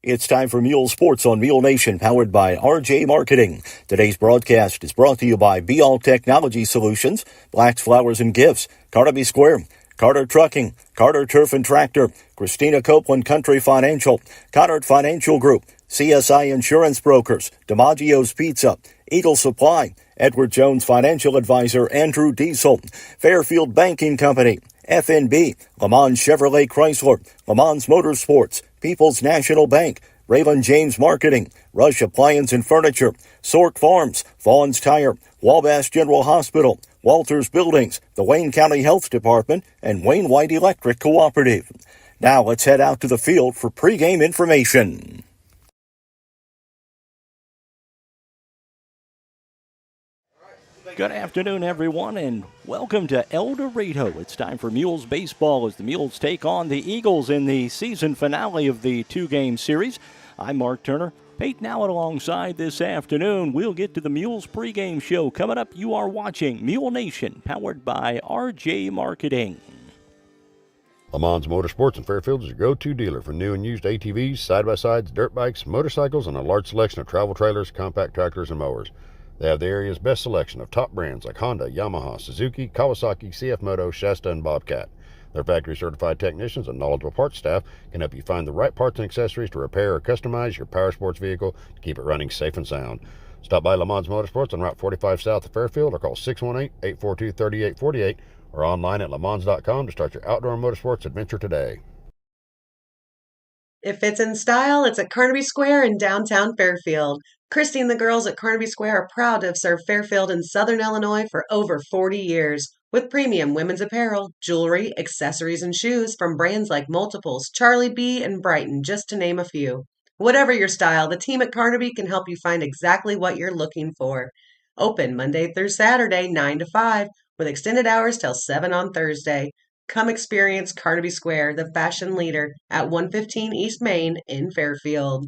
It's time for Mule Sports on Mule Nation, powered by RJ Marketing. Today's broadcast is brought to you by Be All Technology Solutions, Blacks, Flowers, and Gifts, Carnaby Square, Carter Trucking, Carter Turf and Tractor, Christina Copeland Country Financial, Connard Financial Group, CSI Insurance Brokers, DiMaggio's Pizza, Eagle Supply, Edward Jones Financial Advisor Andrew Diesel, Fairfield Banking Company, FNB, Le Mans Chevrolet Chrysler, Le Mans Motorsports, People's National Bank, Raymond James Marketing, Rush Appliance and Furniture, Sork Farms, Vaughn's Tire, Wabash General Hospital, Walters Buildings, the Wayne County Health Department, and Wayne White Electric Cooperative. Now let's head out to the field for pregame information. Good afternoon, everyone, and welcome to Eldorado. It's time for Mules baseball as the Mules take on the Eagles in the season finale of the two-game series. I'm Mark Turner. Peyton Allen alongside this afternoon. We'll get to the Mules pregame show. Coming up, you are watching Mule Nation, powered by RJ Marketing. Le Mans Motorsports in Fairfield is your go-to dealer for new and used ATVs, side-by-sides, dirt bikes, motorcycles, and a large selection of travel trailers, compact tractors, and mowers. They have the area's best selection of top brands like Honda, Yamaha, Suzuki, Kawasaki, CF Moto, Shasta, and Bobcat. Their factory-certified technicians and knowledgeable parts staff can help you find the right parts and accessories to repair or customize your power sports vehicle to keep it running safe and sound. Stop by Le Mans Motorsports on Route 45 south of Fairfield or call 618-842-3848 or online at lemans.com to start your outdoor motorsports adventure today. If it's in style, it's at Carnaby Square in downtown Fairfield. Christy and the girls at Carnaby Square are proud to have served Fairfield and Southern Illinois for over 40 years. With premium women's apparel, jewelry, accessories, and shoes from brands like Multiples, Charlie B., and Brighton, just to name a few. Whatever your style, the team at Carnaby can help you find exactly what you're looking for. Open Monday through Saturday, 9 to 5, with extended hours till 7 on Thursday. Come experience Carnaby Square, the fashion leader, at 115 East Main in Fairfield.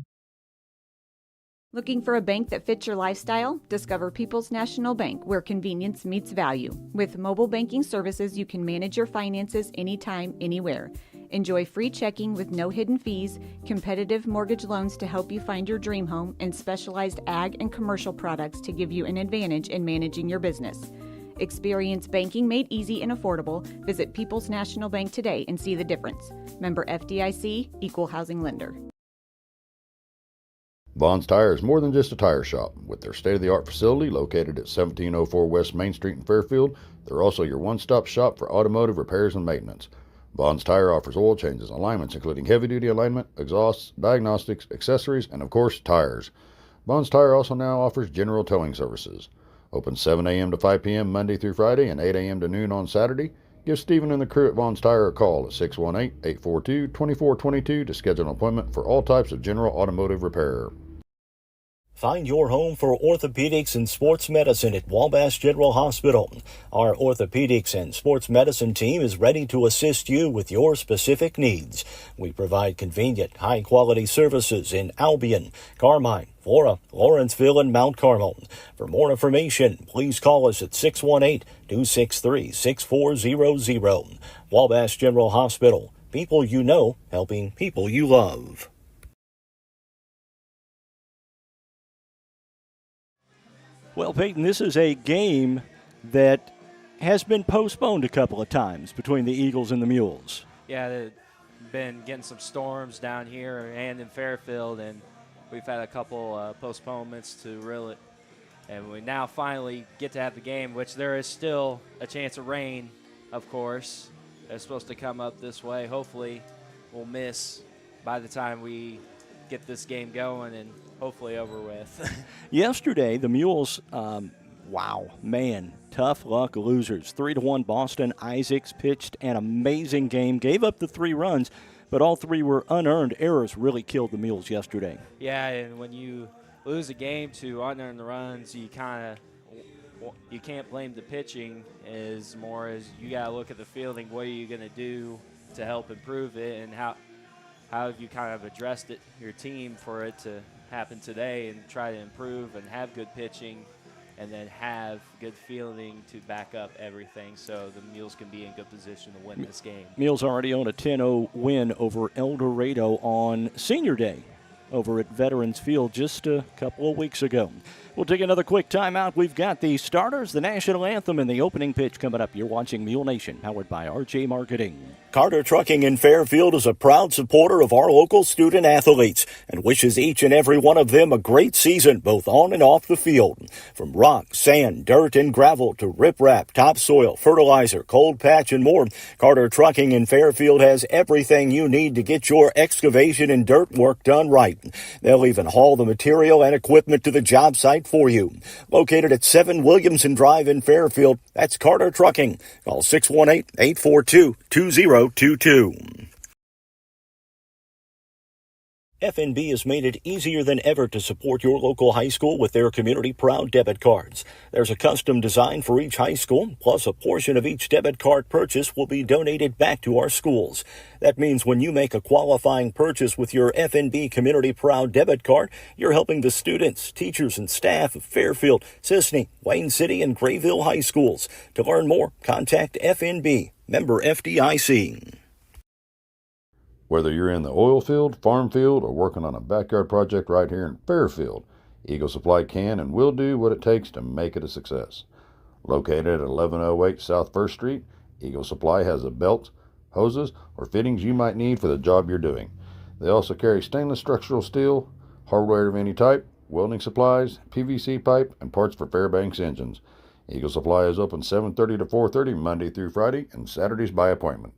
Looking for a bank that fits your lifestyle? Discover People's National Bank, where convenience meets value. With mobile banking services, you can manage your finances anytime, anywhere. Enjoy free checking with no hidden fees, competitive mortgage loans to help you find your dream home, and specialized ag and commercial products to give you an advantage in managing your business. Experience banking made easy and affordable. Visit People's National Bank today and see the difference. Member FDIC, Equal Housing Lender. Vaughn's Tire is more than just a tire shop. With their state-of-the-art facility located at 1704 West Main Street in Fairfield, they're also your one-stop shop for automotive repairs and maintenance. Vaughn's Tire offers oil changes, alignments including heavy-duty alignment, exhausts, diagnostics, accessories, and of course, tires. Vaughn's Tire also now offers general towing services. Open 7 a.m. to 5 p.m. Monday through Friday and 8 a.m. to noon on Saturday. Give Stephen and the crew at Vaughn's Tire a call at 618-842-2422 to schedule an appointment for all types of general automotive repair. Find your home for orthopedics and sports medicine at Wabash General Hospital. Our orthopedics and sports medicine team is ready to assist you with your specific needs. We provide convenient, high-quality services in Albion, Carmine, Flora, Lawrenceville, and Mount Carmel. For more information, please call us at 618-263-6400. Wabash General Hospital. People you know, helping people you love. Well, Peyton, this is a game that has been postponed a couple of times between the Eagles and the Mules. Yeah, they've been getting some storms down here and in Fairfield, and we've had a couple postponements to really, and we now finally get to have the game, which there is still a chance of rain, of course. It's supposed to come up this way. Hopefully we'll miss by the time we get this game going and hopefully over with. Yesterday, the Mules, tough luck losers. 3-1 Boston. Isaacs pitched an amazing game, gave up the 3 runs, but all 3 were unearned errors. Really killed the Mules yesterday. Yeah, and when you lose a game to unearned runs, you can't blame the pitching as more as you got to look at the fielding. What are you going to do to help improve it, and how have you kind of addressed it, your team, for it to happen today and try to improve and have good pitching and then have good fielding to back up everything so the Mules can be in good position to win this game. Mules already own a 10-0 win over Eldorado on Senior Day. over at Veterans Field just a couple of weeks ago. We'll take another quick timeout. We've got the starters, the national anthem, and the opening pitch coming up. You're watching Mule Nation, powered by RJ Marketing. Carter Trucking in Fairfield is a proud supporter of our local student athletes and wishes each and every one of them a great season, both on and off the field. From rock, sand, dirt, and gravel to riprap, topsoil, fertilizer, cold patch, and more, Carter Trucking in Fairfield has everything you need to get your excavation and dirt work done right. They'll even haul the material and equipment to the job site for you. Located at 7 Williamson Drive in Fairfield, that's Carter Trucking. Call 618-842-2022. FNB has made it easier than ever to support your local high school with their Community Proud debit cards. There's a custom design for each high school, plus a portion of each debit card purchase will be donated back to our schools. That means when you make a qualifying purchase with your FNB Community Proud debit card, you're helping the students, teachers, and staff of Fairfield, Sisney, Wayne City, and Grayville high schools. To learn more, contact FNB, member FDIC. Whether you're in the oil field, farm field, or working on a backyard project right here in Fairfield, Eagle Supply can and will do what it takes to make it a success. Located at 1108 South 1st Street, Eagle Supply has the belts, hoses, or fittings you might need for the job you're doing. They also carry stainless structural steel, hardware of any type, welding supplies, PVC pipe, and parts for Fairbanks engines. Eagle Supply is open 7:30 to 4:30 Monday through Friday and Saturdays by appointment.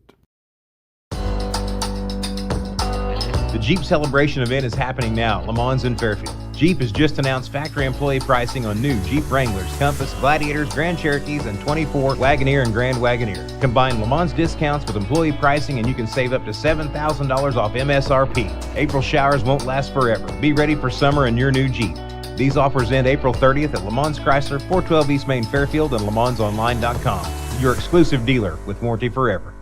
The Jeep Celebration event is happening now at Le Mans in Fairfield. Jeep has just announced factory employee pricing on new Jeep Wranglers, Compass, Gladiators, Grand Cherokees, and 24 Wagoneer and Grand Wagoneer. Combine Le Mans discounts with employee pricing and you can save up to $7,000 off MSRP. April showers won't last forever. Be ready for summer in your new Jeep. These offers end April 30th at Le Mans Chrysler, 412 East Main Fairfield, and LeMansOnline.com. Your exclusive dealer with warranty forever.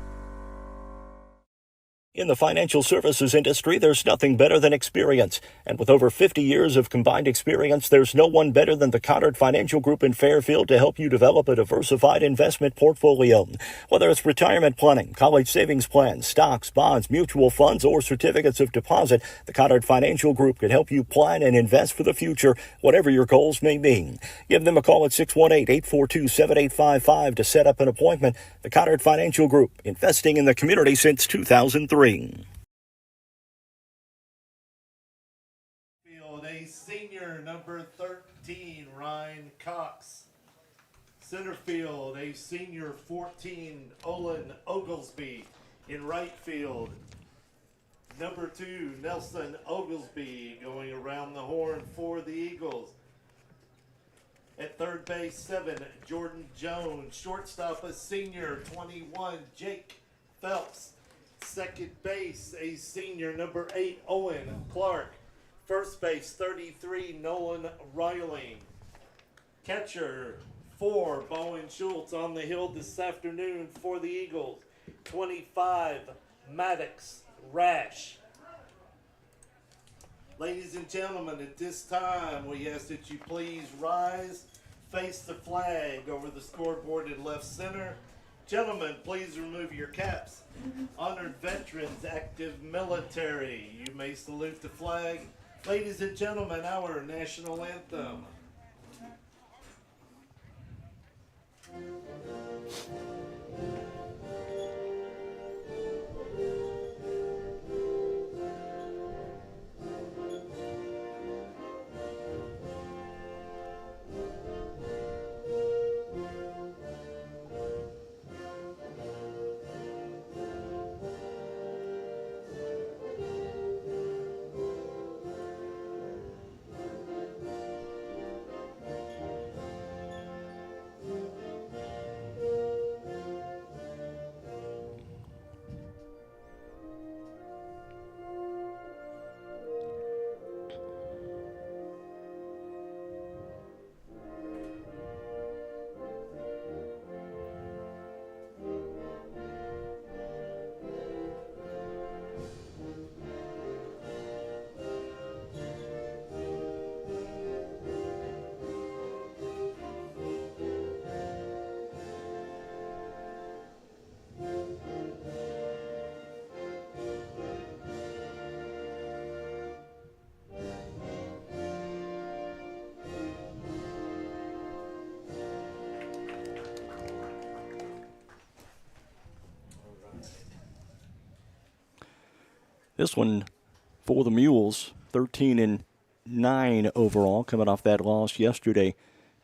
In the financial services industry, there's nothing better than experience. And with over 50 years of combined experience, there's no one better than the Cottard Financial Group in Fairfield to help you develop a diversified investment portfolio. Whether it's retirement planning, college savings plans, stocks, bonds, mutual funds, or certificates of deposit, the Cottard Financial Group can help you plan and invest for the future, whatever your goals may be. Give them a call at 618-842-7855 to set up an appointment. The Cottard Financial Group, investing in the community since 2003. A senior, number 13, Ryan Cox. Center field, a senior, 14, Olin Oglesby. In right field, number 2, Nelson Oglesby, going around the horn for the Eagles. At third base, 7, Jordan Jones. Shortstop, a senior, 21, Jake Phelps. Second base, a senior, number 8, Owen Clark. First base, 33, Nolan Riley. Catcher, 4, Bowen Schultz on the hill this afternoon for the Eagles. 25, Maddox Rash. Ladies and gentlemen, at this time, we ask that you please rise, face the flag over the scoreboard in left center. Gentlemen, please remove your caps. Honored veterans, active military, you may salute the flag. Ladies and gentlemen, our national anthem. This one for the Mules, 13-9 overall, coming off that loss yesterday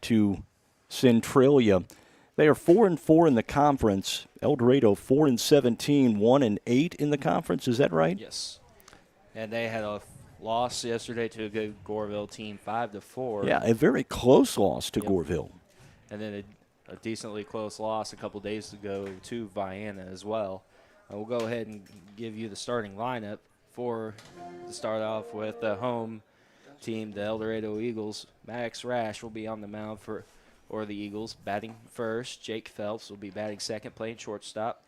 to Centralia. They are 4-4 in the conference. Eldorado 4-17, 1-8 in the conference. Is that right? Yes. And they had a loss yesterday to a good Goreville team, 5-4. Yeah, a very close loss to Goreville. And then a decently close loss a couple days ago to Vienna as well. We'll go ahead and give you the starting lineup to start off with the home team, the Eldorado Eagles. Max Rash will be on the mound for the Eagles, batting first. Jake Phelps will be batting second, playing shortstop.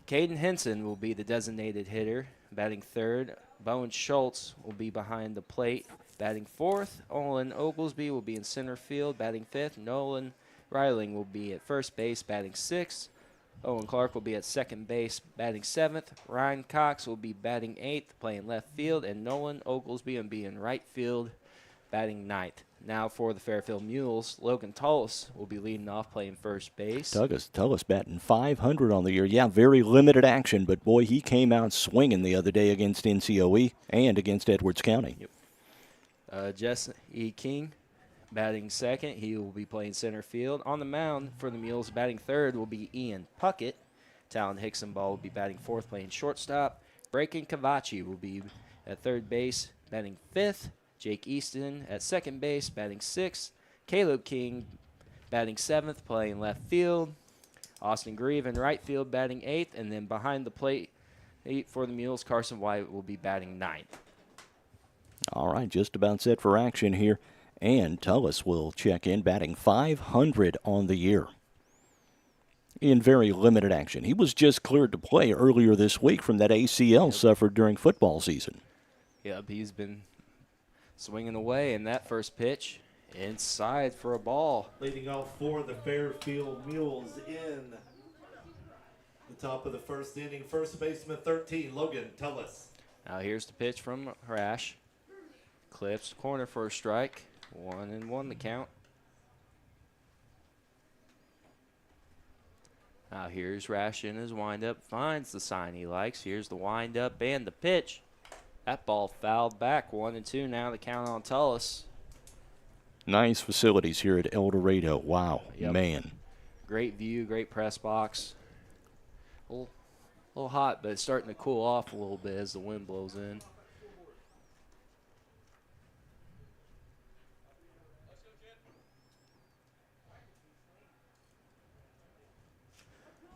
Caden Henson will be the designated hitter, batting third. Bowen Schultz will be behind the plate, batting fourth. Olin Oglesby will be in center field, batting fifth. Nolan Reiling will be at first base, batting sixth. Owen Clark will be at second base, batting seventh. Ryan Cox will be batting eighth, playing left field. And Nolan Oglesby will be in right field, batting ninth. Now for the Fairfield Mules, Logan Tullis will be leading off, playing first base. Tullis batting .500 on the year. Yeah, very limited action, but boy, he came out swinging the other day against NCOE and against Edwards County. Yep. Jesse E. King batting second. He will be playing center field. On the mound for the Mules, batting third will be Ian Puckett. Talon Hicksonball will be batting fourth, playing shortstop. Braken Cavacci will be at third base, batting fifth. Jake Easton at second base, batting sixth. Caleb King batting seventh, playing left field. Austin Grieve in right field, batting eighth. And then behind the plate for the Mules, Carson White will be batting ninth. All right, just about set for action here. And Tullis will check in, batting .500 on the year in very limited action. He was just cleared to play earlier this week from that ACL suffered during football season. Yep, he's been swinging away, and that first pitch inside for a ball. Leading off for the Fairfield Mules in the top of the first inning. First baseman 13, Logan Tullis. Now here's the pitch from Rash. Clips corner for a strike. 1-1 the count. Now here's Rash in his windup. Finds the sign he likes. Here's the windup and the pitch. That ball fouled back. 1-2 now the count on Tullis. Nice facilities here at Eldorado. Wow, man. Great view, great press box. A little hot, but it's starting to cool off a little bit as the wind blows in.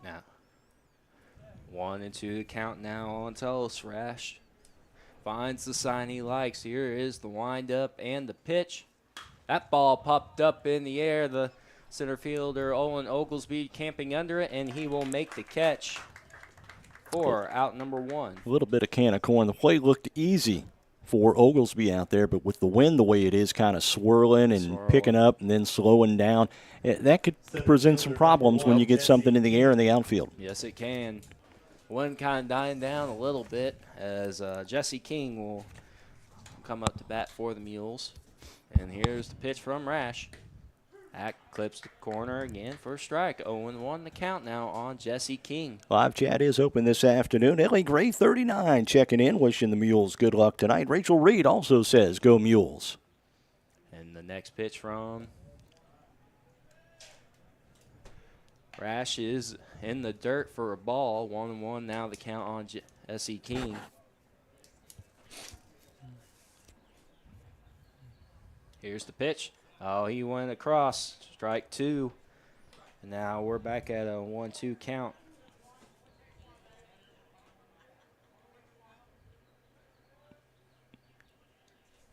Now, 1-2 the count now on Tullis. Rash finds the sign he likes. Here is the windup and the pitch. That ball popped up in the air. The center fielder, Olin Oglesby, camping under it, and he will make the catch for out number one. A little bit of can of corn. The play looked easy for Oglesby out there, but with the wind the way it is, kind of swirling and picking up and then slowing down, that could present some problems when you get something in the air in the outfield. Yes, it can. Wind kind of dying down a little bit as Jesse King will come up to bat for the Mules. And here's the pitch from Rash. That clips the corner again for a strike. 0-1 the count now on Jesse King. Live chat is open this afternoon. Ellie Gray, 39, checking in, wishing the Mules good luck tonight. Rachel Reed also says, go Mules. And the next pitch from Rash is in the dirt for a ball. 1-1 now the count on Jesse King. Here's the pitch. Oh, he went across. Strike two. And now we're back at a 1-2 count.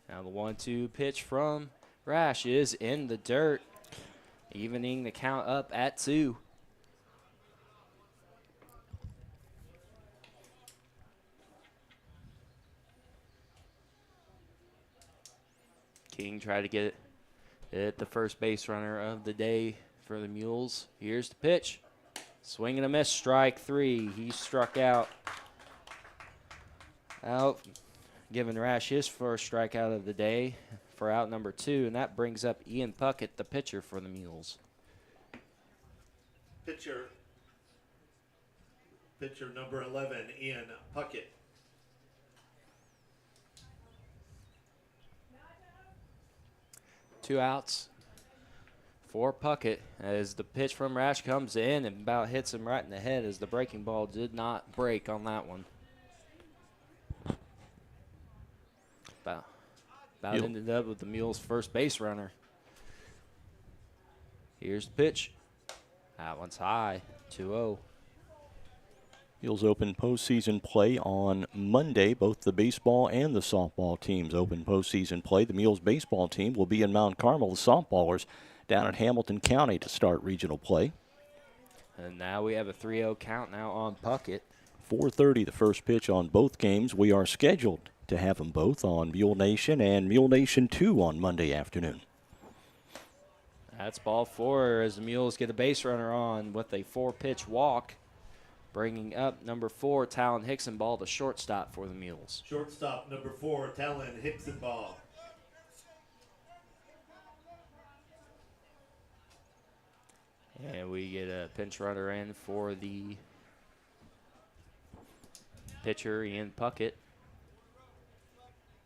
Now the 1-2 pitch from Rash is in the dirt, evening the count up at 2. King tried to get it the first base runner of the day for the Mules. Here's the pitch. Swing and a miss, strike 3. He struck out, giving Rash his first strikeout of the day for out number 2, and that brings up Ian Puckett, the pitcher for the Mules. Pitcher Pitcher number 11, Ian Puckett. Two outs for Puckett as the pitch from Rash comes in and about hits him right in the head as the breaking ball did not break on that one. About ended up with the Mules' first base runner. Here's the pitch. That one's high, 2-0. Mules open postseason play on Monday. Both the baseball and the softball teams open postseason play. The Mules baseball team will be in Mount Carmel. The softballers down at Hamilton County to start regional play. And now we have a 3-0 count now on Puckett. 4:30 the first pitch on both games. We are scheduled to have them both on Mule Nation and Mule Nation 2 on Monday afternoon. That's ball 4 as the Mules get a base runner on with a 4-pitch walk, bringing up number 4, Talon Hicksonball, the shortstop for the Mules. Shortstop number 4, Talon Hicksonball. And we get a pinch runner in for the pitcher, Ian Puckett.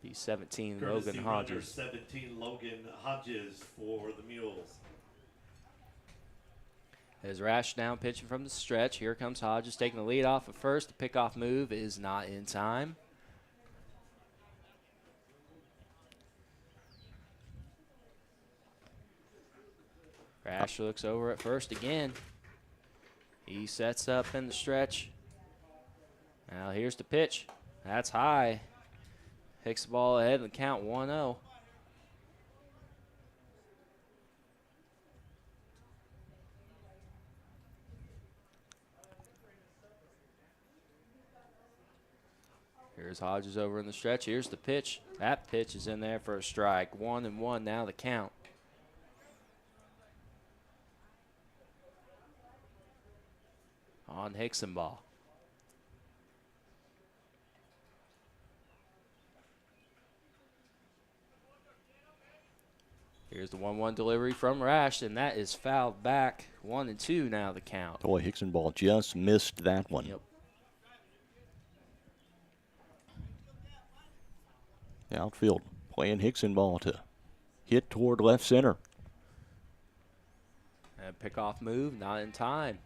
The 17, Courtesy Logan runner Hodges. 17, Logan Hodges for the Mules. As Rash down pitching from the stretch. Here comes Hodges taking the lead off at first. The pickoff move is not in time. Rash looks over at first again. He sets up in the stretch. Now here's the pitch. That's high. Hicks the ball ahead and the count 1-0. Here's Hodges over in the stretch. Here's the pitch. That pitch is in there for a strike. 1-1 now the count. On Hicksonball. Here's the 1-1 delivery from Rash, and that is fouled back. 1-2 now the count. Boy, Hicksonball just missed that one. Yep. The outfield playing Hicksonball to hit toward left center. And pickoff move, not in time.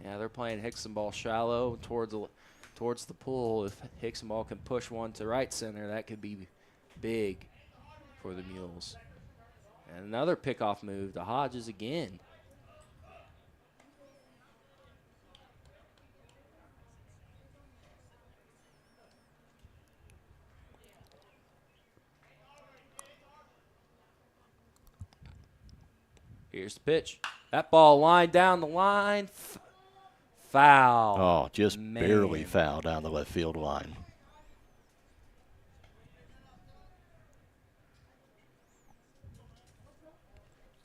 Yeah, they're playing Hicksonball shallow towards the pool. If Hicksonball can push one to right center, that could be big for the Mules. And another pickoff move to Hodges again. Here's the pitch. That ball lined down the line. Foul. Oh, just Man. barely foul down the left field line.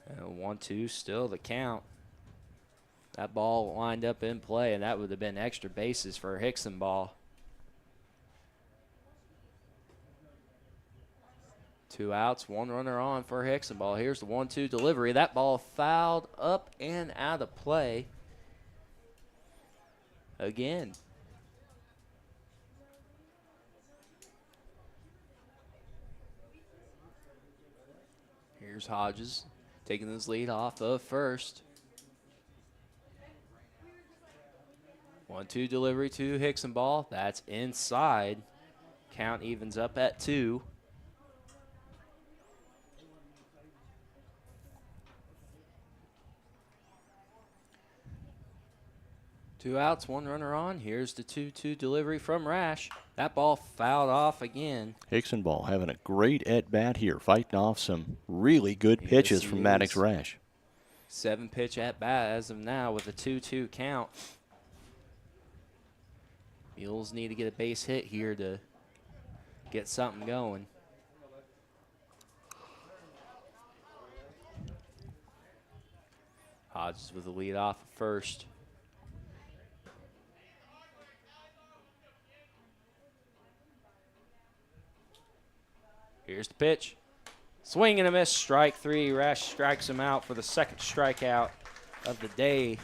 And 1-2 still the count. That ball lined up in play, and that would have been extra bases for Hicksonball. 2 outs, 1 runner on for Hicksonball. Here's the 1-2 delivery. That ball fouled up and out of play again. Here's Hodges taking his lead off of first. 1-2 delivery to Hicksonball. That's inside. Count evens up at 2. Two outs, 1 runner on. Here's the 2-2 delivery from Rash. That ball fouled off again. Hicksonball having a great at-bat here, fighting off some really good pitches from Maddox Rash. 7-pitch at-bat as of now with a 2-2 count. Mules need to get a base hit here to get something going. Hodges with the lead off at first. Here's the pitch. Swing and a miss, strike 3. Rash strikes him out for the second strikeout of the day.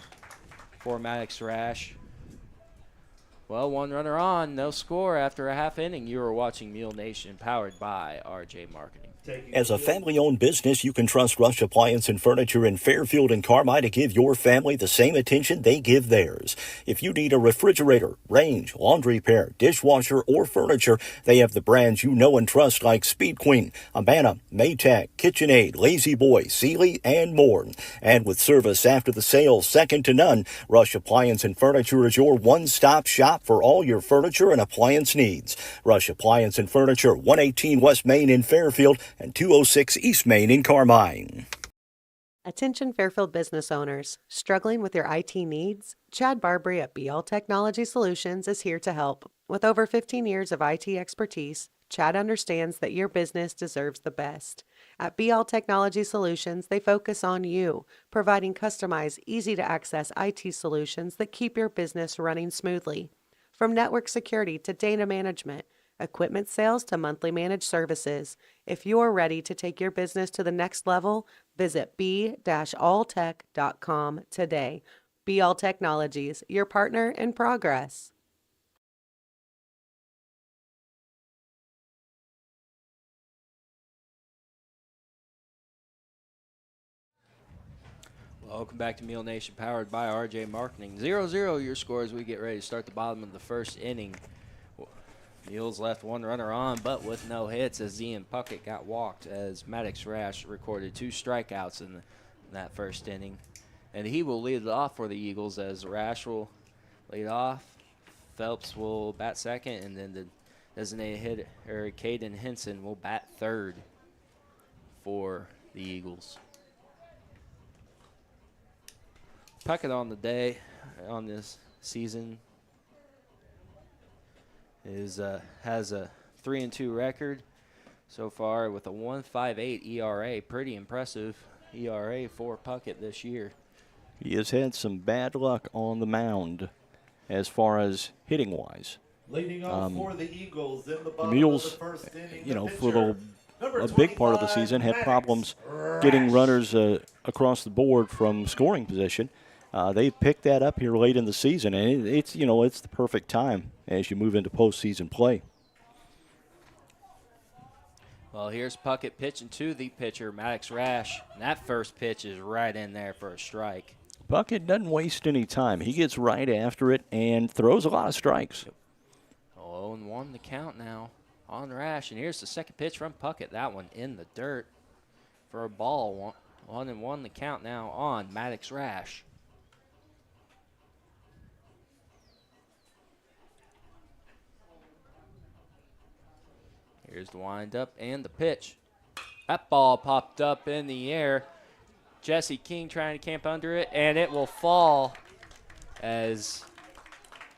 for Maddox Rash. Well, one runner on, no score after a half inning. You are watching Mule Nation, powered by RJ Marketing. As a family-owned business, you can trust Rush Appliance and Furniture in Fairfield and Carmi to give your family the same attention they give theirs. If you need a refrigerator, range, laundry pair, dishwasher, or furniture, they have the brands you know and trust like Speed Queen, Amana, Maytag, KitchenAid, Lazy Boy, Sealy, and more. And with service after the sale second to none, Rush Appliance and Furniture is your one-stop shop for all your furniture and appliance needs. Rush Appliance and Furniture, 118 West Main in Fairfield, and 206 East Main in Carmine. Attention Fairfield business owners. Struggling with your IT needs? Chad Barbary at BL Technology Solutions is here to help. With over 15 years of IT expertise, Chad understands that your business deserves the best. At BL Technology Solutions, they focus on you, providing customized, easy-to-access IT solutions that keep your business running smoothly. From network security to data management, equipment sales to monthly managed services. If you're ready to take your business to the next level, visit b-alltech.com today. BL Technologies, your partner in progress. Welcome back to Mule Nation, powered by RJ Marketing. 0-0 your score as we get ready to start the bottom of the first inning. Mules left one runner on, but with no hits as Ian Puckett got walked as Maddox Rash recorded 2 strikeouts in that first inning. And he will lead it off for the Eagles as Rash will lead off. Phelps will bat second, and then the designated hitter, Caden Henson, will bat third for the Eagles. Puckett on the day, on this season, has a 3-2 record so far with a 1.58 ERA. Pretty impressive ERA for Puckett this year. He has had some bad luck on the mound as far as hitting-wise. Leading off for the Eagles in the bottom Mules, of the first inning, for a big part of the season, had problems getting runners across the board from scoring position. They picked that up here late in the season, and it's the perfect time as you move into postseason play. Well, here's Puckett pitching to the pitcher, Maddox Rash. And that first pitch is right in there for a strike. Puckett doesn't waste any time. He gets right after it and throws a lot of strikes. 0-1 the count now on Rash. And here's the second pitch from Puckett. That one in the dirt for a ball. 1-1 the count now on Maddox Rash. Here's the windup and the pitch. That ball popped up in the air. Jesse King trying to camp under it, and it will fall as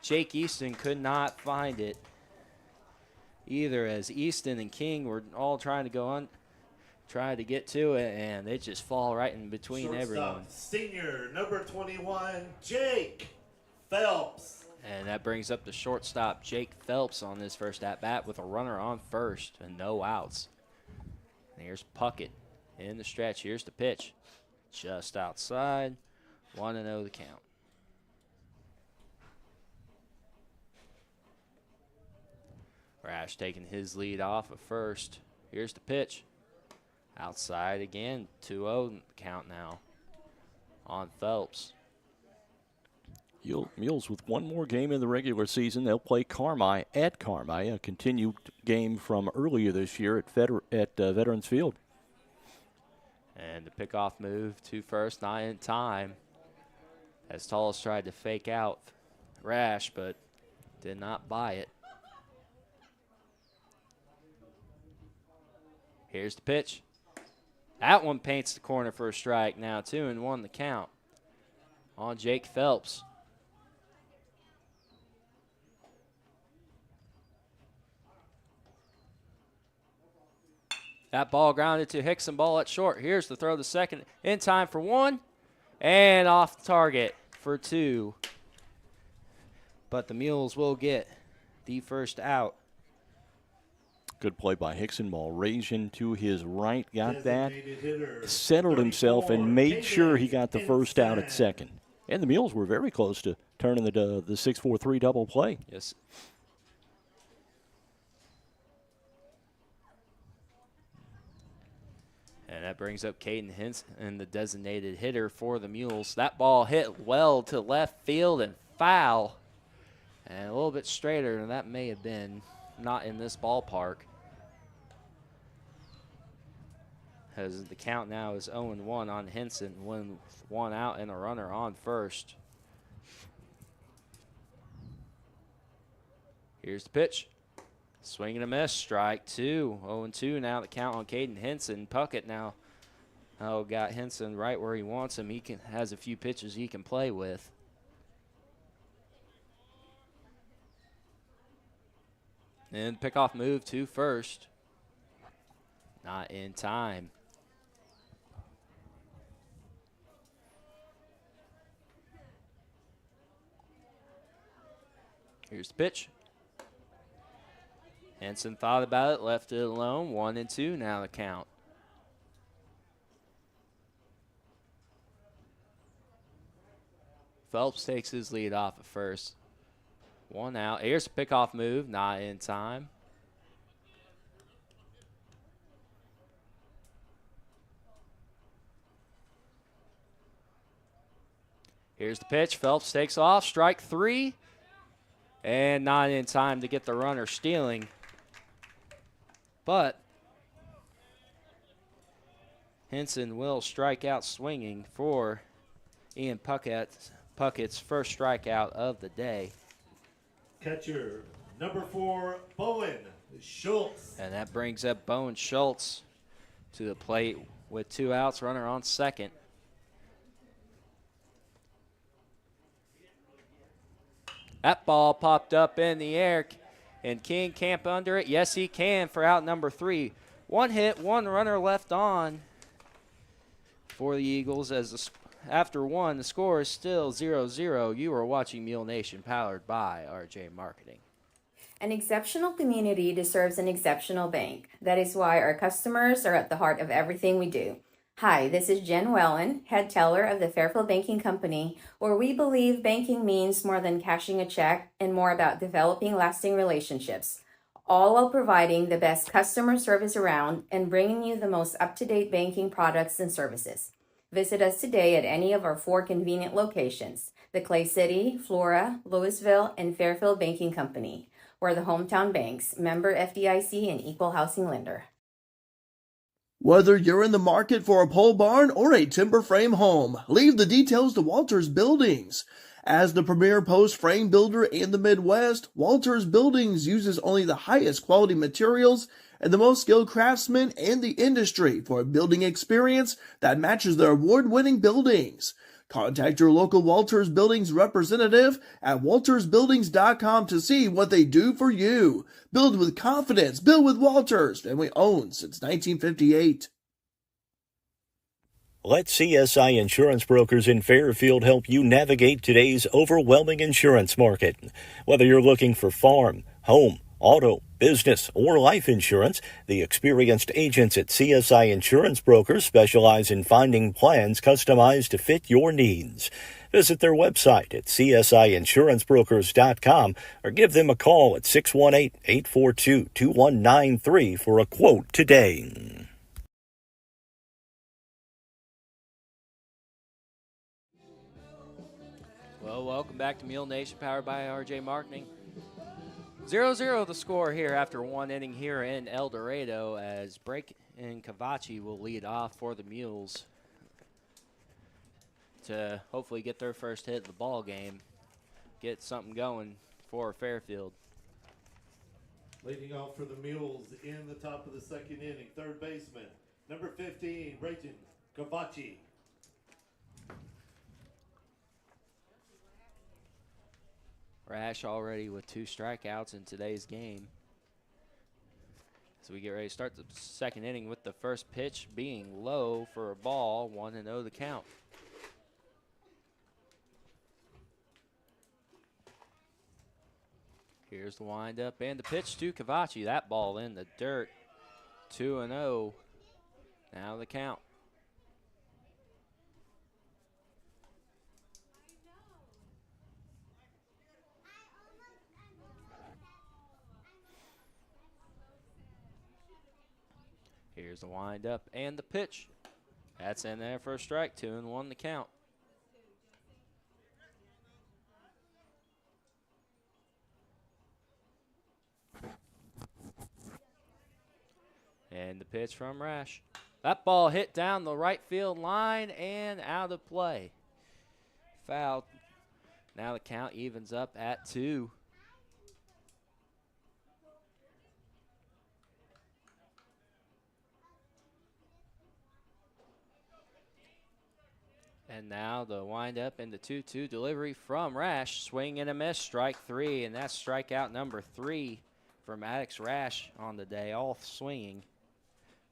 Jake Easton could not find it either, as Easton and King were all trying to go on, try to get to it, and they just fall right in between Shortstop, everyone. Senior, number 21, Jake Phelps. And that brings up the shortstop, Jake Phelps, on this first at-bat with a runner on first and no outs. And here's Puckett in the stretch. Here's the pitch. Just outside. 1-0 the count. Rash taking his lead off at first. Here's the pitch. Outside again. 2-0 count now on Phelps. Mules with one more game in the regular season. They'll play Carmi at Carmi, a continued game from earlier this year at Veterans Field. And the pickoff move to first, not in time, as Tullis tried to fake out Rash, but did not buy it. Here's the pitch. That one paints the corner for a strike. Now 2-1 the count on Jake Phelps. That ball grounded to Hickson, ball at short. Here's the throw to second, in time for 1, and off target for 2. But the Mules will get the first out. Good play by Hickson, ball raised into his right, got that, Designated hitter, settled himself, and made sure he got the first out at Henson. second. And the Mules were very close to turning the 6-4-3 double play. Yes. And that brings up Caden Henson, the designated hitter for the Mules. That ball hit well to left field and foul. And a little bit straighter than that may have been. Not in this ballpark. As the count now is 0-1 on Henson, one out and a runner on first. Here's the pitch. Swing and a miss, strike two. 0-2 now the count on Caden Henson. Puckett now got Henson right where he wants him. He has a few pitches he can play with. And pickoff move to first. Not in time. Here's the pitch. Henson thought about it, left it alone. 1-2 now the count. Phelps takes his lead off at first. One out. Here's a pickoff move, not in time. Here's the pitch. Phelps takes off. Strike three. And not in time to get the runner stealing. But Henson will strike out swinging for Ian Puckett's first strikeout of the day. Catcher, number 4, Bowen Schultz. And that brings up Bowen Schultz to the plate with 2 outs, runner on second. That ball popped up in the air. And King camp under it? Yes, he can for out number 3. 1 hit, 1 runner left on for the Eagles. After 1, the score is still 0-0. You are watching Mule Nation, powered by RJ Marketing. An exceptional community deserves an exceptional bank. That is why our customers are at the heart of everything we do. Hi, this is Jen Wellen, head teller of the Fairfield Banking Company, where we believe banking means more than cashing a check and more about developing lasting relationships, all while providing the best customer service around and bringing you the most up-to-date banking products and services. Visit us today at any of our 4 convenient locations, the Clay City, Flora, Louisville, and Fairfield Banking Company. We're the hometown banks, member FDIC, and equal housing lender. Whether you're in the market for a pole barn or a timber frame home, leave the details to Walters Buildings. As the premier post frame builder in the Midwest, Walters Buildings uses only the highest quality materials and the most skilled craftsmen in the industry for a building experience that matches their award-winning buildings. Contact your local Walters Buildings representative at waltersbuildings.com to see what they do for you. Build with confidence. Build with Walters. Family owned since 1958. Let CSI Insurance Brokers in Fairfield help you navigate today's overwhelming insurance market. Whether you're looking for farm, home, auto, business, or life insurance, the experienced agents at CSI Insurance Brokers specialize in finding plans customized to fit your needs. Visit their website at csiinsurancebrokers.com or give them a call at 618-842-2193 for a quote today. Well, welcome back to Mule Nation, powered by RJ Marketing. 0-0 the score here after 1 inning here in Eldorado, as Break and Cavachi will lead off for the Mules to hopefully get their first hit of the ball game, get something going for Fairfield. Leading off for the Mules in the top of the second inning, third baseman, number 15, Brayton Cavachi. Rash already with 2 strikeouts in today's game. So we get ready to start the second inning with the first pitch being low for a ball, 1-0 the count. Here's the windup and the pitch to Cavachi. That ball in the dirt, 2-0. Now the count. Here's the windup and the pitch. That's in there for a strike. 2-1 the count. And the pitch from Rash. That ball hit down the right field line and out of play. Foul. Now the count evens up at 2. And now the windup and the 2-2 delivery from Rash. Swing and a miss, strike 3, and that's strikeout number 3 for Maddox Rash on the day, all swinging.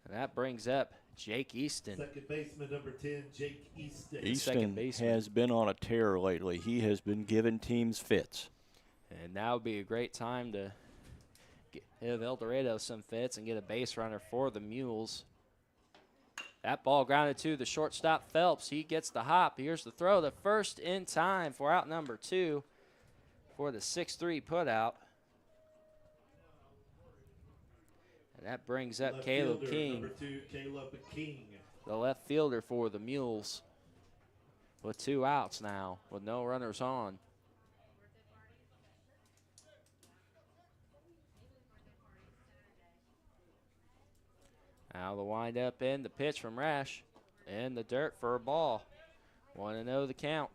And that brings up Jake Easton. Second baseman number 10, Jake Easton. Easton has been on a tear lately. He has been giving teams fits. And now would be a great time to give Eldorado some fits and get a base runner for the Mules. That ball grounded to the shortstop Phelps. He gets the hop. Here's the throw. The first in time for out number 2 for the 6-3 putout. And that brings up Caleb King. Number 2, Caleb King. The left fielder for the Mules with 2 outs now with no runners on. Now the windup and the pitch from Rash. In the dirt for a ball. 1-0 the count.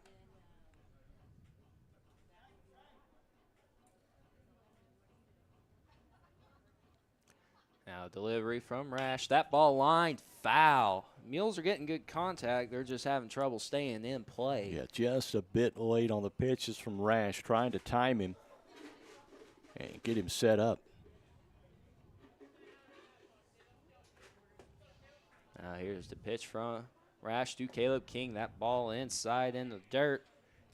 Now delivery from Rash. That ball lined foul. Mules are getting good contact. They're just having trouble staying in play. Yeah, just a bit late on the pitches from Rash, trying to time him and get him set up. Now here's the pitch from Rash to Caleb King. That ball inside in the dirt.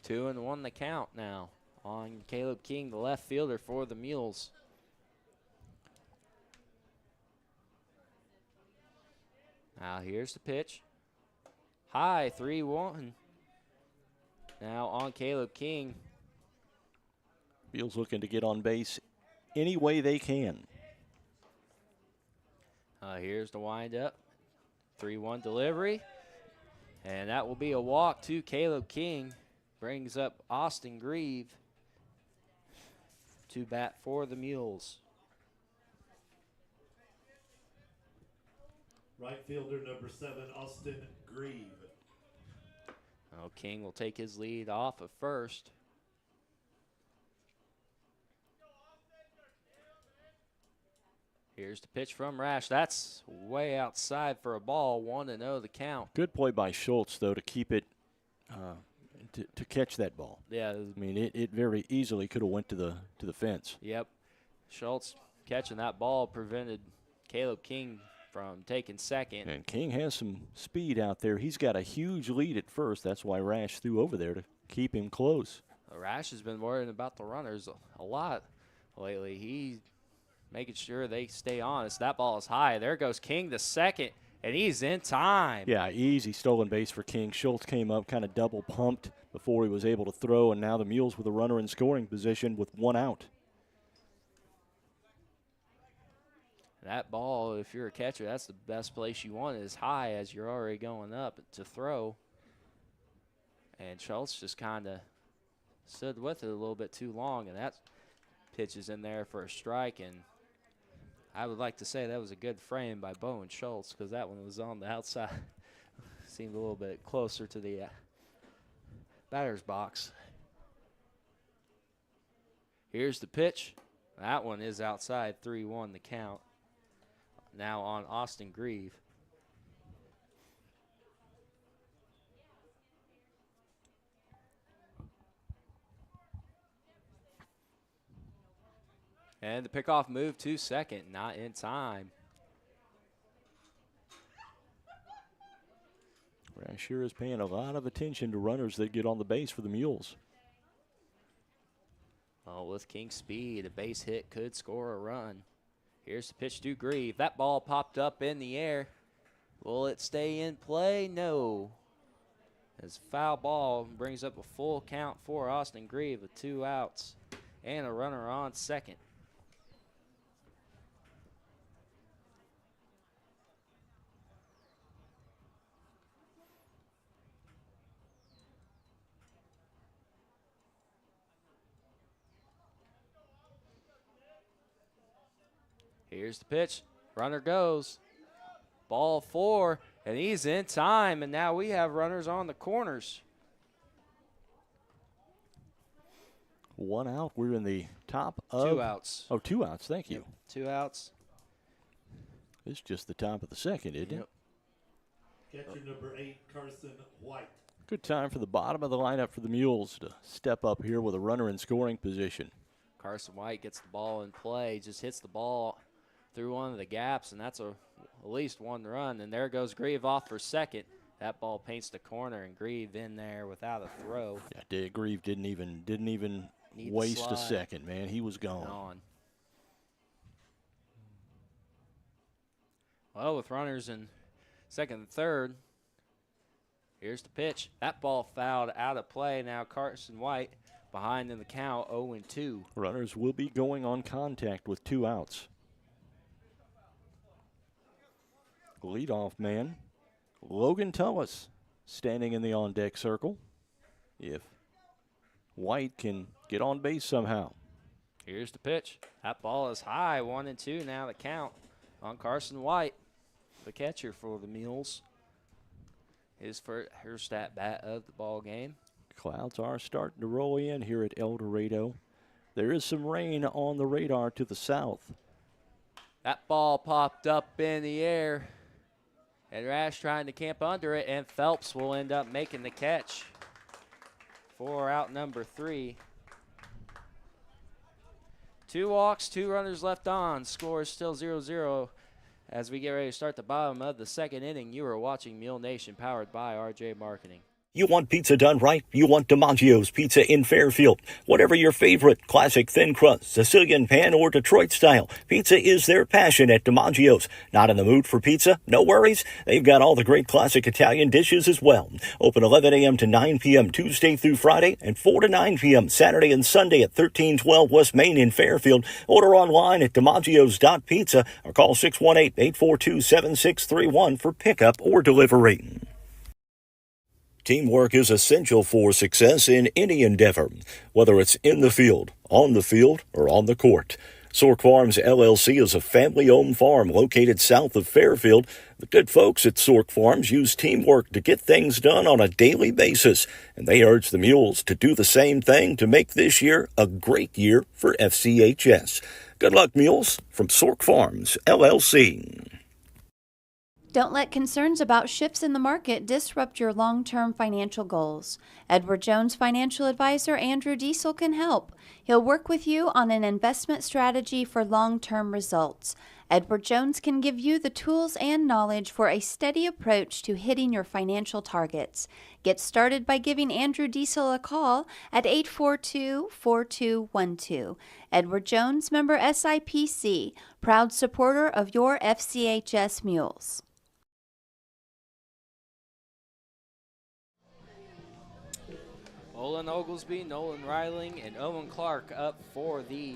2-1 the count now on Caleb King, the left fielder for the Mules. Now here's the pitch. High, 3-1. Now on Caleb King. Mules looking to get on base any way they can. Here's the windup. 3-1 delivery. And that will be a walk to Caleb King. Brings up Austin Grieve to bat for the Mules. Right fielder number 7, Austin Grieve. Oh, King will take his lead off of first. Here's the pitch from Rash. That's way outside for a ball. 1-0 the count. Good play by Schultz, though, to keep it, to catch that ball. Yeah. I mean, it very easily could have went to the fence. Yep. Schultz catching that ball prevented Caleb King from taking second. And King has some speed out there. He's got a huge lead at first. That's why Rash threw over there to keep him close. Rash has been worrying about the runners a lot lately. He's making sure they stay honest. That ball is high. There goes King to second, and he's in time. Yeah, easy stolen base for King. Schultz came up kind of double pumped before he was able to throw, and now the Mules with a runner in scoring position with 1 out. That ball, if you're a catcher, that's the best place you want it, is high as you're already going up to throw. And Schultz just kind of stood with it a little bit too long, and that pitch is in there for a strike. And I would like to say that was a good frame by Bowen Schultz, because that one was on the outside. Seemed a little bit closer to the batter's box. Here's the pitch. That one is outside. 3-1 the count. Now on Austin Grieve. And the pickoff move to second, not in time. Rash sure is paying a lot of attention to runners that get on the base for the Mules. Well, with King's speed, a base hit could score a run. Here's the pitch to Grieve. That ball popped up in the air. Will it stay in play? No. As foul ball brings up a full count for Austin Grieve with 2 outs and a runner on second. Here's the pitch. Runner goes. Ball 4, and he's in time, and now we have runners on the corners. 1 out. We're in the top of 2 outs. Oh, 2 outs. Thank you. Yep. 2 outs. It's just the top of the second, isn't it? Catcher number 8, Carson White. Good time for the bottom of the lineup for the Mules to step up here with a runner in scoring position. Carson White gets the ball in play, just hits the ball through one of the gaps, and that's at least 1 run. And there goes Grieve off for second. That ball paints the corner, and Grieve in there without a throw. Yeah, Grieve didn't even waste a second, man. He was gone. Well, with runners in second and third, here's the pitch. That ball fouled out of play. Now Carson White behind in the count, 0-2. Runners will be going on contact with 2 outs. Leadoff man, Logan Tullis, standing in the on-deck circle. If White can get on base somehow. Here's the pitch. That ball is high, 1-2 now the count on Carson White, the catcher for the Mules. His first at-bat of the ball game. Clouds are starting to roll in here at Eldorado. There is some rain on the radar to the south. That ball popped up in the air, and Rash trying to camp under it, and Phelps will end up making the catch for out number 3. 2 walks, 2 runners left on. Score is still 0-0 as we get ready to start the bottom of the second inning. You are watching Mule Nation, powered by RJ Marketing. You want pizza done right? You want DiMaggio's Pizza in Fairfield. Whatever your favorite, classic thin crust, Sicilian pan, or Detroit style, pizza is their passion at DiMaggio's. Not in the mood for pizza? No worries. They've got all the great classic Italian dishes as well. Open 11 a.m. to 9 p.m. Tuesday through Friday, and 4 to 9 p.m. Saturday and Sunday at 1312 West Main in Fairfield. Order online at DiMaggio's.pizza or call 618-842-7631 for pickup or delivery. Teamwork is essential for success in any endeavor, whether it's in the field, on the field, or on the court. Sork Farms LLC is a family-owned farm located south of Fairfield. The good folks at Sork Farms use teamwork to get things done on a daily basis, and they urge the Mules to do the same thing to make this year a great year for FCHS. Good luck, Mules, from Sork Farms LLC. Don't let concerns about shifts in the market disrupt your long-term financial goals. Edward Jones financial advisor Andrew Diesel can help. He'll work with you on an investment strategy for long-term results. Edward Jones can give you the tools and knowledge for a steady approach to hitting your financial targets. Get started by giving Andrew Diesel a call at 842-4212. Edward Jones, member SIPC, proud supporter of your FCHS Mules. Olin Oglesby, Nolan Reiling, and Owen Clark up for the